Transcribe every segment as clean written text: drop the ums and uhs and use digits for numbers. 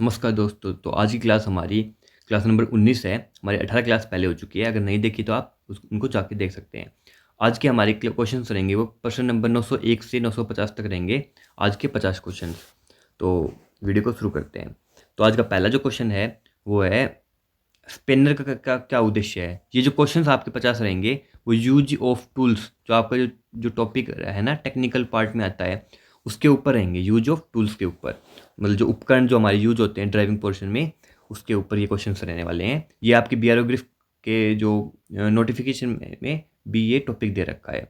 नमस्कार दोस्तों। तो आज की क्लास हमारी क्लास नंबर 19 है। हमारी 18 क्लास पहले हो चुकी है। अगर नहीं देखी तो आप उनको जाके देख सकते हैं। आज के हमारे क्वेश्चन रहेंगे वो प्रश्न नंबर 901 से 950 तक रहेंगे। आज के 50 क्वेश्चन। तो वीडियो को शुरू करते हैं। तो आज का पहला जो क्वेश्चन है वो है स्पिनर का क्या उद्देश्य है। ये जो क्वेश्चन आपके 50 रहेंगे वो यूज ऑफ टूल्स, जो आपका जो टॉपिक है ना टेक्निकल पार्ट में आता है, उसके ऊपर रहेंगे। यूज ऑफ टूल्स के ऊपर, मतलब जो उपकरण जो हमारे यूज होते हैं ड्राइविंग पोर्शन में, उसके ऊपर ये क्वेश्चन रहने वाले हैं। ये आपकी बीआरओग्रिफ के जो नोटिफिकेशन में भी ये टॉपिक दे रखा है।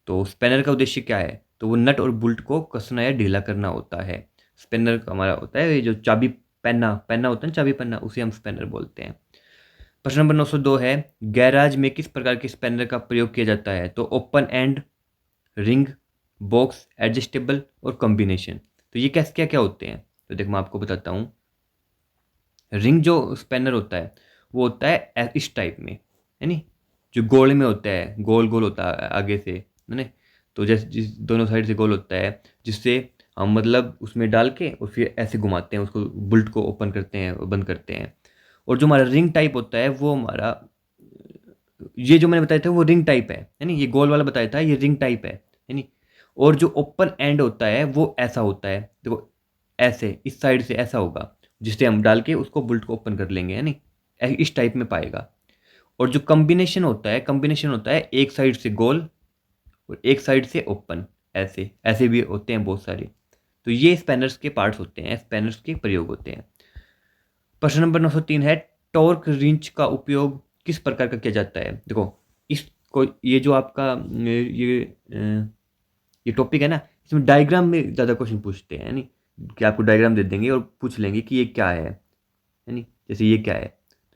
तो स्पेनर का उद्देश्य क्या है, तो वो नट और बोल्ट को कसना या ढीला करना होता है। स्पेनर का हमारा होता है ये जो चाबी पन्ना पन्ना होता है ना, चाबी पन्ना, उसे हम स्पेनर बोलते हैं। प्रश्न नंबर 902 है गैराज में किस प्रकार के स्पेनर का प्रयोग किया जाता है। तो open and, ring, box, adjustable और कॉम्बिनेशन। तो ये क्या क्या होते हैं, तो देखो मैं आपको बताता हूँ। रिंग जो स्पेनर होता है वो होता है इस टाइप में, है नी, जो गोल में होता है, गोल गोल होता है आगे से, है ना। तो जैसे जिस दोनों साइड से गोल होता है, जिससे हम मतलब उसमें डाल के और फिर ऐसे घुमाते हैं उसको, बुल्ट को ओपन करते हैं और बंद करते हैं। और जो हमारा रिंग टाइप होता है वो हमारा, ये जो मैंने बताया था वो रिंग टाइप है नी, ये गोल वाला बताया था, ये रिंग टाइप है नी। और जो ओपन एंड होता है वो ऐसा होता है, देखो ऐसे इस साइड से ऐसा होगा, जिससे हम डाल के उसको बुल्ट को ओपन कर लेंगे, है नी, इस टाइप में पाएगा। और जो कॉम्बिनेशन होता है, कॉम्बिनेशन होता है एक साइड से गोल और एक साइड से ओपन, ऐसे ऐसे भी होते हैं बहुत सारे। तो ये स्पैनर्स के पार्ट्स होते हैं, स्पैनर्स के प्रयोग होते हैं। प्रश्न नंबर 903 है टॉर्क रिंच का उपयोग किस प्रकार का किया जाता है। देखो इसको, ये जो आपका ये टॉपिक है ना, इसमें डायग्राम में ज़्यादा क्वेश्चन पूछते हैं, नहीं कि आपको डायग्राम दे देंगे और पूछ लेंगे कि ये क्या है नहीं, जैसे ये क्या है,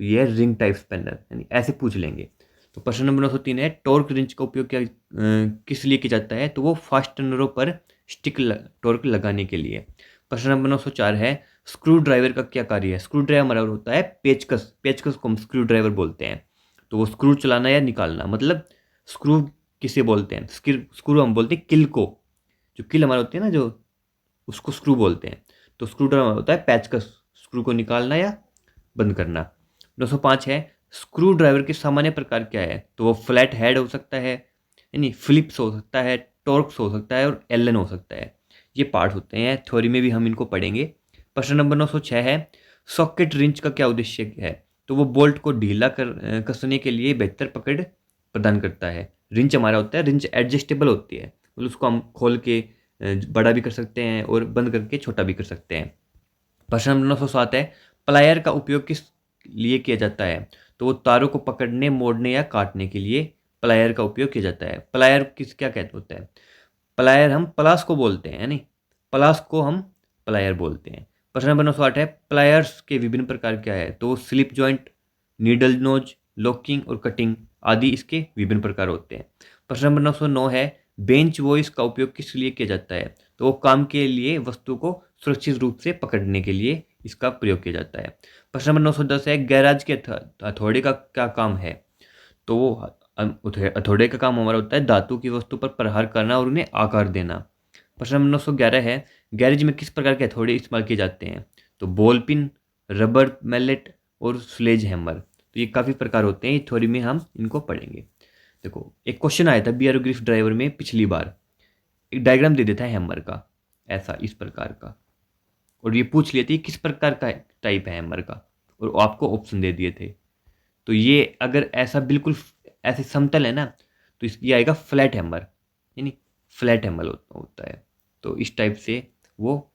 तो ये है रिंग टाइप स्पेनर, यानी ऐसे पूछ लेंगे। तो प्रश्न नंबर 903 है टॉर्क रिंच का उपयोग क्या किस लिए किया जाता है। तो वो फास्टनरों पर टॉर्क लगाने के लिए। प्रश्न नंबर 904 है स्क्रू ड्राइवर का क्या कार्य है। स्क्रू ड्राइवर हमारा होता है पेचकस, पेचकस को हम स्क्रू ड्राइवर बोलते हैं। तो वो स्क्रू चलाना या निकालना, मतलब स्क्रू किसे बोलते हैं, स्क्रू हम बोलते हैं किल को, जो किल हमारा होती है ना, जो उसको स्क्रू बोलते हैं। तो स्क्रू ड्राइवर होता है पेचकस, स्क्रू को निकालना या बंद करना। 905 है स्क्रू ड्राइवर के सामान्य प्रकार क्या है। तो वो फ्लैट हेड हो सकता है, यानी फिलिप्स हो सकता है, टॉर्क्स हो सकता है और एलन हो सकता है। ये पार्ट होते हैं, थ्योरी में भी हम इनको पढ़ेंगे। प्रश्न नंबर 906 है सॉकेट रिंच का क्या उद्देश्य है। तो वो बोल्ट को ढीला कसने के लिए बेहतर पकड़ प्रदान करता है। रिंच हमारा होता है, रिंच एडजस्टेबल होती है, मतलब उसको हम खोल के बड़ा भी कर सकते हैं और बंद करके छोटा भी कर सकते हैं। प्रश्न नंबर 907 है प्लायर का उपयोग किस लिए किया जाता है। तो वो तारों को पकड़ने, मोड़ने या काटने के लिए प्लायर का उपयोग किया जाता है। प्लायर किस क्या कहते होता है, प्लायर हम प्लास को बोलते हैं, नहीं प्लास को हम प्लायर बोलते हैं। प्रश्न नंबर 908 है प्लायर्स के विभिन्न प्रकार क्या है। तो slip joint, needle nose, locking और कटिंग आदि इसके विभिन्न प्रकार होते हैं। प्रश्न नंबर 909 है बेंच वॉइस का उपयोग किस लिए किया जाता है। तो वो काम के लिए वस्तु को सुरक्षित रूप से पकड़ने के लिए इसका प्रयोग किया जाता है। प्रश्न नंबर 910 है गैराज के हथौड़े का क्या काम है। तो वो हथौड़े का काम हमारा होता है धातु की वस्तु पर प्रहार करना और उन्हें आकार देना। प्रश्न नंबर 911 है गैरेज में किस प्रकार के हथौड़े इस्तेमाल किए जाते हैं। तो बॉल पिन, रबर मैलेट और स्लेज हैमर। तो ये काफ़ी प्रकार होते हैं, ये थ्योरी में हम इनको पढ़ेंगे। देखो एक क्वेश्चन आया था बीआरओग्रिफ ड्राइवर में पिछली बार, एक डायग्राम दे देता है हैमर का, ऐसा इस प्रकार का, और ये पूछ लिए थे किस प्रकार का टाइप है हैमर का, और आपको ऑप्शन दे दिए थे। तो ये अगर ऐसा बिल्कुल ऐसे समतल है ना, तो इसकी आएगा फ्लैट हैमर, यानी फ्लैट हैमर होता है। तो इस टाइप से वो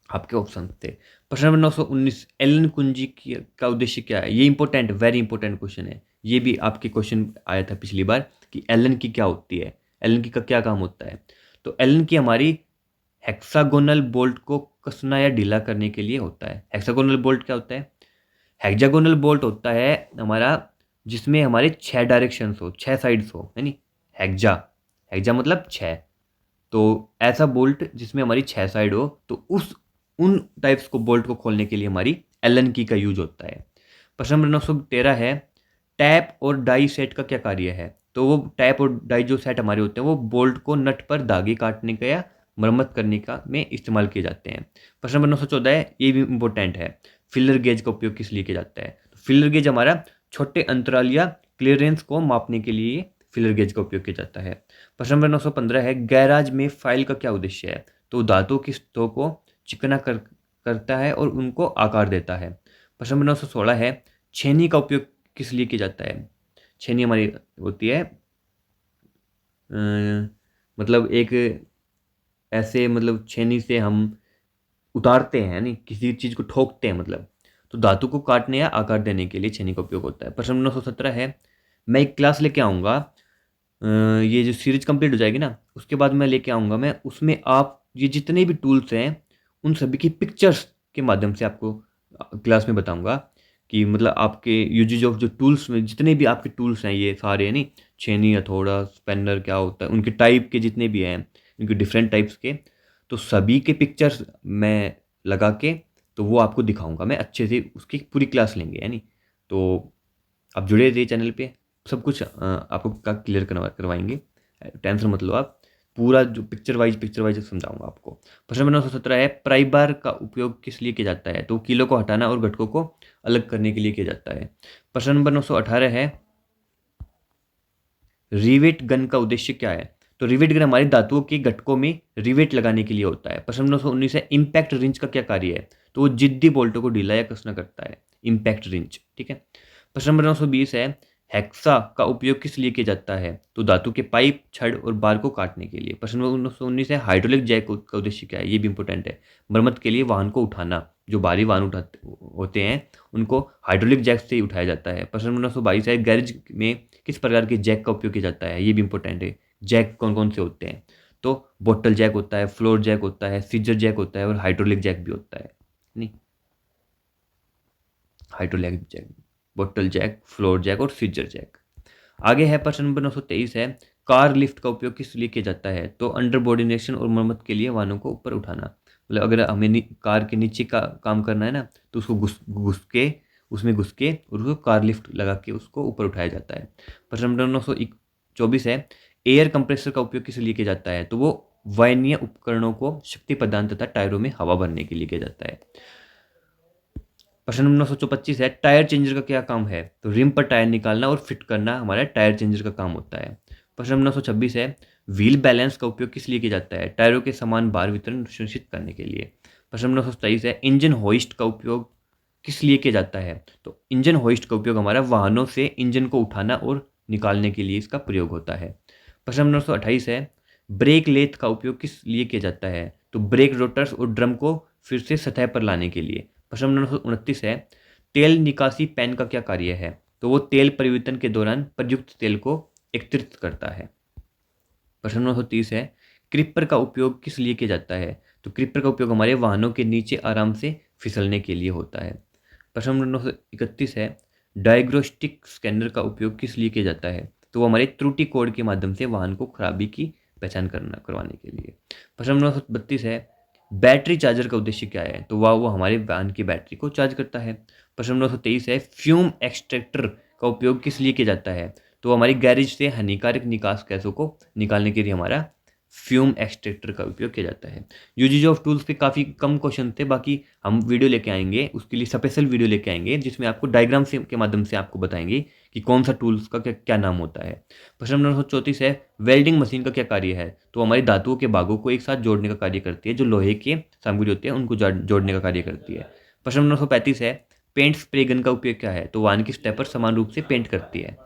आपके ऑप्शन थे। प्रश्न नंबर 919 एलन कुंजी की का उद्देश्य क्या है। ये इंपॉर्टेंट, वेरी इंपॉर्टेंट क्वेश्चन है। ये भी आपके क्वेश्चन आया था पिछली बार कि एलन की क्या होती है, एलन की का क्या काम होता है। तो एलन की हमारी हेक्सागोनल बोल्ट को कसना या ढीला करने के लिए होता है। हेक्सागोनल बोल्ट क्या होता है, हेक्सागोनल बोल्ट होता है हमारा जिसमें हमारे 6 डायरेक्शंस हो, 6 साइड्स हो, है नी, हेक्जा, हेक्जा मतलब 6। तो ऐसा बोल्ट जिसमें हमारी 6 साइड हो, तो उस उन टाइप्स को बोल्ट को खोलने के लिए हमारी एलन की का यूज होता है। प्रश्न नंबर 913 है टैप और डाई सेट का क्या कार्य है। तो वो टैप और डाई जो सेट हमारे होते हैं वो बोल्ट को नट पर धागे काटने का या मरम्मत करने का में इस्तेमाल किए जाते हैं। प्रश्न नंबर 914 है, ये भी इम्पोर्टेंट है, फिलर गेज का उपयोग किस लिए किया जाता है? तो फिलर गेज हमारा छोटे अंतराल या क्लियरेंस को मापने के लिए फिलर गेज का उपयोग किया जाता है। प्रश्न नंबर 915 है, गैराज में फाइल का क्या उद्देश्य है? तो धातु की सतहों को चिकना करता है और उनको आकार देता है। प्रश्न नंबर 916 है, छेनी का उपयोग किस लिए किया जाता है? छेनी हमारी होती है मतलब एक ऐसे, मतलब छेनी से हम उतारते हैं, नहीं किसी चीज़ को ठोकते हैं, मतलब तो धातु को काटने या आकार देने के लिए छेनी का उपयोग होता है। प्रश्न नंबर 917 है, मैं एक क्लास लेके आऊँगा, ये जो सीरीज कंप्लीट हो जाएगी ना, उसके बाद मैं लेके आऊँगा, मैं उसमें आप ये जितने भी टूल्स हैं उन सभी की पिक्चर्स के माध्यम से आपको क्लास में बताऊँगा कि मतलब आपके यूजेज ऑफ जो टूल्स में जितने भी आपके टूल्स हैं ये सारे, है नहीं, छेनी, हथौड़ा, स्पेनर क्या होता है, उनके टाइप के जितने भी हैं, उनके डिफरेंट टाइप्स के, तो सभी के पिक्चर्स मैं लगा के तो वो आपको दिखाऊंगा मैं अच्छे से, उसकी पूरी क्लास लेंगे, है नहीं। तो आप जुड़े रहिए चैनल पे, सब कुछ आपको का क्लियर करवाएंगे, टेंशन मत लो आप, पूरा जो पिक्चर वाइज समझाऊंगा आपको। प्रश्न नंबर 917 है, प्राई बार का उपयोग किस लिए किया जाता है? तो किलो को हटाना और घटकों को अलग करने के लिए किया जाता है। प्रश्न नंबर 918 है, रिवेट गन का उद्देश्य क्या है? तो रिवेट गन हमारी धातुओं के घटकों में रिवेट लगाने के लिए होता है। प्रश्न नंबर 919 है, इम्पैक्ट रिंच का क्या कार्य है? तो वो जिद्दी बोल्टों को ढीला या कसना करता है, इम्पैक्ट रिंच, ठीक है। प्रश्न नंबर 920 है, हेक्सा का उपयोग किस लिए किया जाता है? तो धातु के पाइप, छड़ और बार को काटने के लिए। प्रश्न नंबर 919 है, हाइड्रोलिक जैक का उद्देश्य क्या है? ये भी इंपॉर्टेंट है, मरम्मत के लिए वाहन को उठाना, जो भारी वाहन उठाते होते हैं उनको हाइड्रोलिक जैक से ही उठाया जाता है। प्रश्न नंबर 922 है, गैरेज में किस प्रकार के जैक का उपयोग किया जाता है? ये भी इंपॉर्टेंट है, जैक कौन कौन से होते हैं? तो बोटल जैक होता है, फ्लोर जैक होता है, सीजर जैक होता है और हाइड्रोलिक जैक भी होता है, नहीं, hydraulic jack, bottle jack, floor jack और सीजर जैक। आगे है प्रश्न नंबर 923 है, कार लिफ्ट का उपयोग किस लिए किया जाता है? तो अंडर बॉडी निरीक्षण और मरम्मत के लिए वाहनों को ऊपर उठाना, मतलब अगर हमें कार के नीचे का काम करना है ना, तो उसको घुस के और उसको कार लिफ्ट लगा के उसको ऊपर उठाया जाता है। प्रश्न नंबर 924 है, एयर कंप्रेसर का उपयोग किस लिए किया जाता है? तो वो वायनीय उपकरणों को शक्ति प्रदान तथा टायरों में हवा भरने के लिए किया जाता है। प्रश्न नंबर 925 है, टायर चेंजर का क्या काम है? तो रिम पर टायर निकालना और फिट करना हमारा टायर चेंजर का काम होता है। प्रश्न नंबर 926 है, व्हील बैलेंस का उपयोग किस लिए किया जाता है? टायरों के समान भार वितरण सुनिश्चित करने के लिए। प्रश्न नंबर 927 है, इंजन होइस्ट का उपयोग किस लिए किया जाता है? तो इंजन होइस्ट का उपयोग हमारा वाहनों से इंजन को उठाना और निकालने के लिए इसका प्रयोग होता है। प्रश्न नंबर 928 है, ब्रेक लेथ का उपयोग किस लिए किया जाता है? तो ब्रेक रोटर्स और ड्रम को फिर से सतह पर लाने के लिए। प्रश्न नंबर 929 है, तेल निकासी पैन का क्या कार्य है? तो वो तेल परिवर्तन के दौरान प्रयुक्त तेल को एकत्रित करता है। प्रश्न नंबर 130 है, क्रिपर का उपयोग किस लिए किया जाता है? तो क्रिपर का उपयोग हमारे वाहनों के नीचे आराम से फिसलने के लिए होता है। प्रश्न नंबर 931 है, डायग्नोस्टिक स्कैनर का उपयोग किस लिए किया जाता है? तो वो हमारे त्रुटि कोड के माध्यम से वाहन को खराबी की पहचान करवाने के लिए। प्रश्न नंबर 932 है, बैटरी चार्जर का उद्देश्य क्या है? तो वह वो हमारे वाहन की बैटरी को चार्ज करता है। प्रश्न नंबर 923 है, फ्यूम एक्सट्रैक्टर का उपयोग किस लिए किया जाता है? तो हमारी गैरेज से हानिकारक निकास गैसों को निकालने के लिए हमारा फ्यूम एक्सट्रैक्टर का उपयोग किया जाता है। यूजेज ऑफ टूल्स पे काफ़ी कम क्वेश्चन थे, बाकी हम वीडियो लेके आएंगे, उसके लिए स्पेशल वीडियो लेके आएंगे जिसमें आपको डायग्राम से के माध्यम से आपको बताएंगे कि कौन सा टूल्स का क्या क्या नाम होता है। प्रश्न नंबर 34 है, वेल्डिंग मशीन का क्या कार्य है? तो हमारी धातुओं के भागों को एक साथ जोड़ने का कार्य करती है, जो लोहे के सामग्री होती है उनको जोड़ने का कार्य करती है। प्रश्न नंबर 135 है, पेंट स्प्रे गन का उपयोग क्या है? तो वाहन की सतह पर समान रूप से पेंट करती है।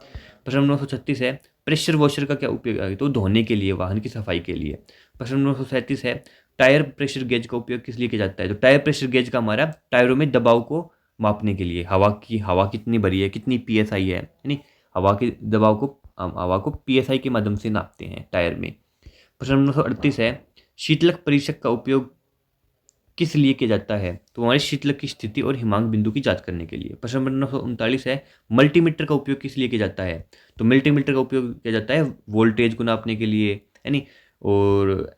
प्रश्न नंबर 136 है, प्रेशर वॉशर का क्या उपयोग है? तो धोने के लिए, वाहन की सफाई के लिए। प्रश्न नंबर 137 है, टायर प्रेशर गेज का उपयोग किस लिए किया जाता है? तो टायर प्रेशर गेज का हमारा टायरों में दबाव को मापने के लिए, हवा कितनी भरी है, कितनी पीएसआई है, यानी हवा के दबाव को, हवा को पीएसआई के माध्यम से नापते हैं टायर में। प्रश्न नंबर 138 है, शीतलक परीक्षक का उपयोग किस लिए किया जाता है? तो हमारे शीतलक की स्थिति और हिमांक बिंदु की जांच करने के लिए। प्रश्न नंबर 939 है, मल्टीमीटर का उपयोग किस लिए किया जाता है? तो मल्टीमीटर का उपयोग किया जाता है वोल्टेज को नापने के लिए, यानी, और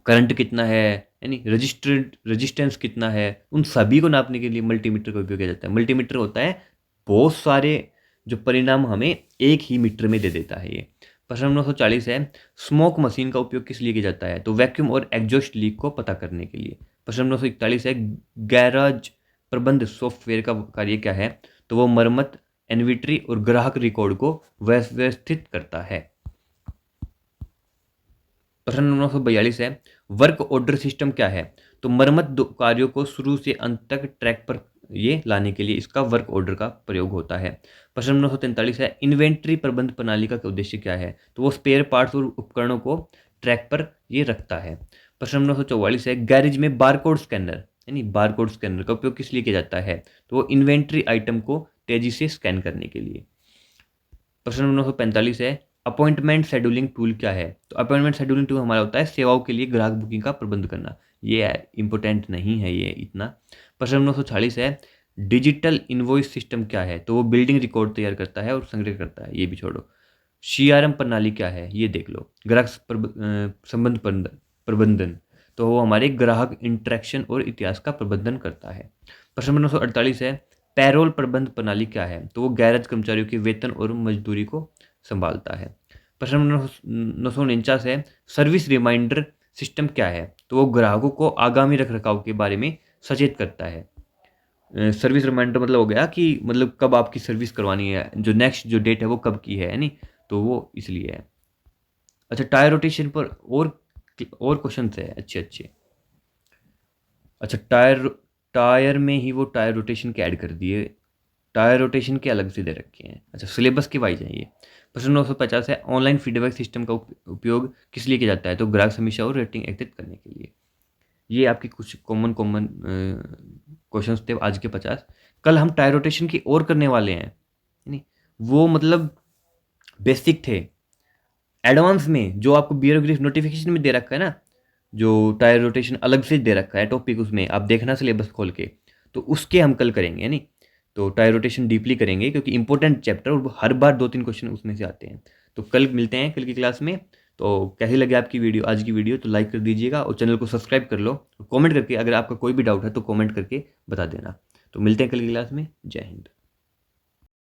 करंट कितना है, यानी रेजिस्टेंस कितना है, उन सभी को नापने के लिए मल्टीमीटर का उपयोग किया जाता है। मल्टीमीटर होता है बहुत सारे जो परिणाम हमें एक ही मीटर में दे देता है ये। प्रश्न नंबर 940 है, स्मोक मशीन का उपयोग किस लिए किया जाता है? तो वैक्यूम और एग्जॉस्ट लीक को पता करने के लिए। प्रश्न नंबर 941 है, गैराज प्रबंध सॉफ्टवेयर का कार्य क्या है? तो वो मरम्मत, इन्वेंटरी और ग्राहक रिकॉर्ड को व्यवस्थित करता है। प्रश्न नंबर 942 है, वर्क ऑर्डर सिस्टम क्या है? तो मरम्मत कार्यों को शुरू से अंत तक ट्रैक पर ये लाने के लिए इसका वर्क ऑर्डर का प्रयोग होता है। प्रश्न नंबर 943 है, इन्वेंट्री प्रबंध प्रणाली का उद्देश्य क्या है? तो वो स्पेयर पार्ट्स और उपकरणों को ट्रैक पर ये रखता है। प्रश्न नंबर 944 है, गैरेज में बारकोड स्कैनर यानी बारकोड स्कैनर का उपयोग किस लिए किया जाता है? तो वो इन्वेंट्री आइटम को तेजी से स्कैन करने के लिए। प्रश्न नंबर 945 है, अपॉइंटमेंट शेड्यूलिंग टूल क्या है? तो अपॉइंटमेंट शेड्यूलिंग टूल हमारा होता है सेवाओं के लिए ग्राहक बुकिंग का प्रबंध करना। ये इंपॉर्टेंट नहीं है ये इतना। प्रश्न नंबर 946 है, डिजिटल इनवॉइस सिस्टम क्या है? तो वो बिल्डिंग रिकॉर्ड तैयार करता है और संग्रह करता है, ये भी छोड़ो। सीआरएम प्रणाली क्या है? ये देख लो, ग्राहक संबंध प्रबंधन। तो वो हमारे ग्राहक इंटरेक्शन और इतिहास का प्रबंधन करता है। प्रश्न नंबर 948 है, पैरोल प्रबंध प्रणाली क्या है? तो वो गैरेज कर्मचारियों के वेतन और मजदूरी को संभालता है। प्रश्न नंबर 949 है, सर्विस रिमाइंडर सिस्टम क्या है? तो वो ग्राहकों को आगामी रखरखाव के बारे में सचेत करता है। सर्विस रिमाइंडर मतलब हो गया कि मतलब कब आपकी सर्विस करवानी है, जो नेक्स्ट जो डेट है वो कब की है नहीं, तो वो इसलिए है। अच्छा, टायर रोटेशन पर और क्वेश्चन है अच्छे अच्छे। अच्छा, टायर टायर में ही वो टायर रोटेशन के ऐड कर दिए, टायर रोटेशन के अलग से दे रखे हैं। अच्छा, सिलेबस के वाइज है ये। प्रश्न 950 है, ऑनलाइन फीडबैक सिस्टम का उपयोग किस लिए किया जाता है? तो ग्राहक समीक्षा और रेटिंग एकत्रित करने के लिए। ये आपकी कुछ कॉमन कॉमन क्वेश्चंस थे आज के 50। कल हम टायर रोटेशन की और करने वाले हैं, नहीं वो मतलब बेसिक थे। एडवांस में जो आपको ब्यूरोक्रेसी नोटिफिकेशन में दे रखा है ना, जो टायर रोटेशन अलग से दे रखा है टॉपिक, उसमें आप देखना सिलेबस खोल के, तो उसके हम कल करेंगे नहीं। तो टायर रोटेशन डीपली करेंगे क्योंकि इंपॉर्टेंट चैप्टर और हर बार 2-3 क्वेश्चन उसमें से आते हैं। तो कल मिलते हैं कल की क्लास में। तो कैसी लगी आपकी वीडियो, आज की वीडियो, तो लाइक कर दीजिएगा और चैनल को सब्सक्राइब कर लो। कमेंट करके अगर आपका कोई भी डाउट है तो कमेंट करके बता देना। तो मिलते हैं कल की क्लास में। जय हिंद।